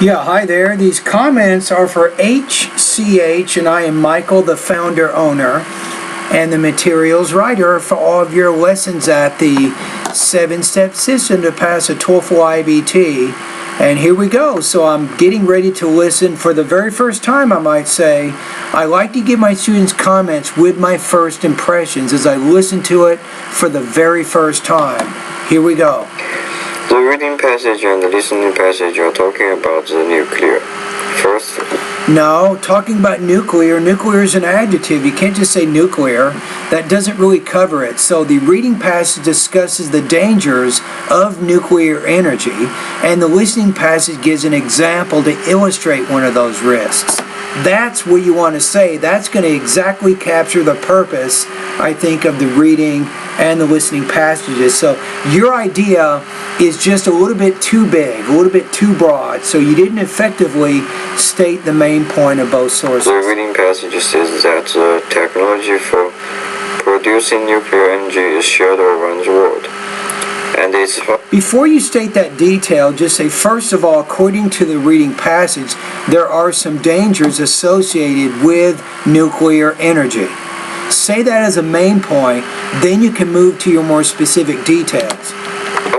Yeah, hi there. These comments are for HCH, and I am Michael, the founder, owner, and the materials writer for all of your lessons at the 7-step system to pass a TOEFL IBT. And here we go. So I'm getting ready to listen for the very first time, I might say. I like to give my students comments with my first impressions as I listen to it for the very first time. Here we go. The reading passage and the listening passage are talking about the nuclear. First. No, talking about nuclear. Nuclear is an adjective. You can't just say nuclear. That doesn't really cover it. So the reading passage discusses the dangers of nuclear energy, and the listening passage gives an example to illustrate one of those risks. That's what you want to say. That's going to exactly capture the purpose, I think, of the reading and the listening passages. So your idea is just a little bit too big, a little bit too broad. So you didn't effectively state the main point of both sources. The reading passage says that the technology for producing nuclear energy is shared around the world. And it's Before you state that detail, just say, first of all, according to the reading passage, there are some dangers associated with nuclear energy. Say that as a main point, then you can move to your more specific details.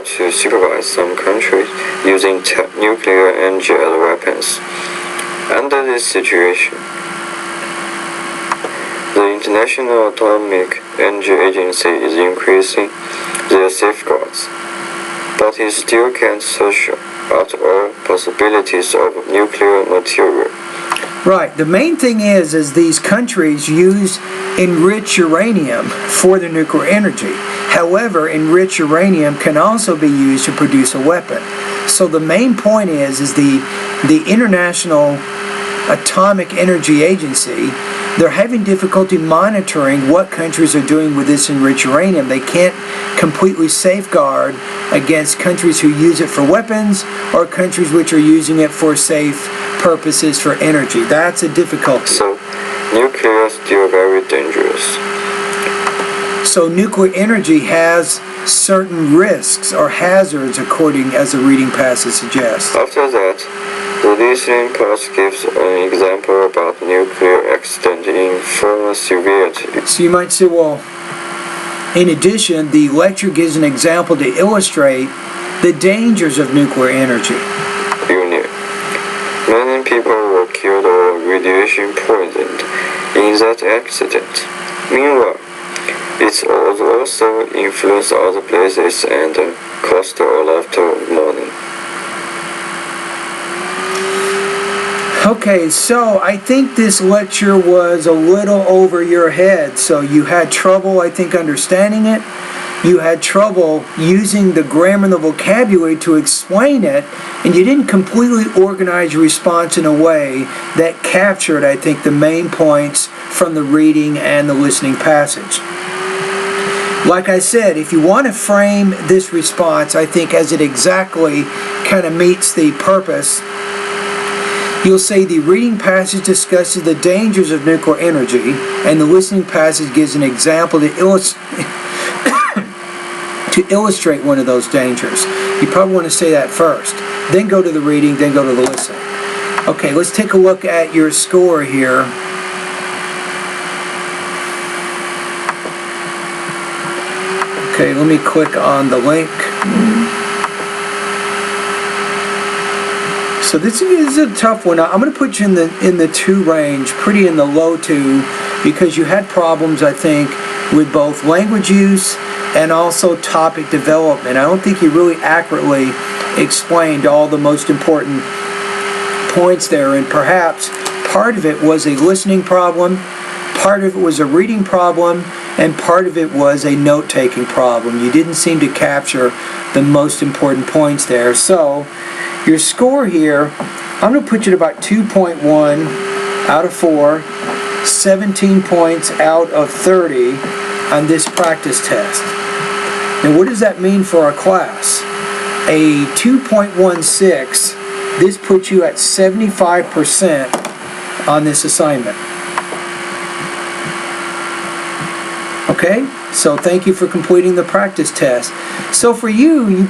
To supervise some countries using nuclear energy as weapons. Under this situation, the International Atomic Energy Agency is increasing their safeguards, but it still can't search out all possibilities of nuclear material. Right. The main thing is these countries use enriched uranium for their nuclear energy. However, enriched uranium can also be used to produce a weapon. So the main point is the International Atomic Energy Agency, they're having difficulty monitoring what countries are doing with this enriched uranium. They can't completely safeguard against countries who use it for weapons or countries which are using it for safe purposes for energy. That's a difficulty. So, nuclear is still very dangerous. So nuclear energy has certain risks or hazards according as the reading passage suggests. After that, the listening part gives an example about nuclear accident in former severity. So you might say, well, in addition, the lecture gives an example to illustrate the dangers of nuclear energy. Many people were killed or radiation poisoned in that accident. Meanwhile, it also influenced other places and cost a lot of money. Okay, so I think this lecture was a little over your head. So you had trouble, I think, understanding it. You had trouble using the grammar and the vocabulary to explain it, and you didn't completely organize your response in a way that captured, I think, the main points from the reading and the listening passage. Like I said, if you want to frame this response, I think, as it exactly kind of meets the purpose, you'll say the reading passage discusses the dangers of nuclear energy, and the listening passage gives an example to illustrate one of those dangers. You probably want to say that first. Then go to the reading, then go to the listening. Okay, let's take a look at your score here. Okay, let me click on the link. So this is a tough one. I'm going to put you in the 2 range, pretty in the low 2, because you had problems, I think, with both language use and also topic development. I don't think you really accurately explained all the most important points there, and perhaps part of it was a listening problem, part of it was a reading problem, and part of it was a note-taking problem. You didn't seem to capture the most important points there. So your score here, I'm going to put you at about 2.1 out of 4, 17 points out of 30 on this practice test. Now, what does that mean for our class? A 2.16, this puts you at 75% on this assignment. Okay? So thank you for completing the practice test. So for you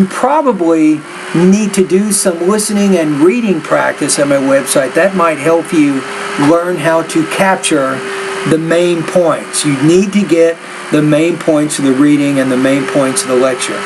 probably need to do some listening and reading practice at my website. That might help you learn how to capture the main points. You need to get the main points of the reading and the main points of the lecture.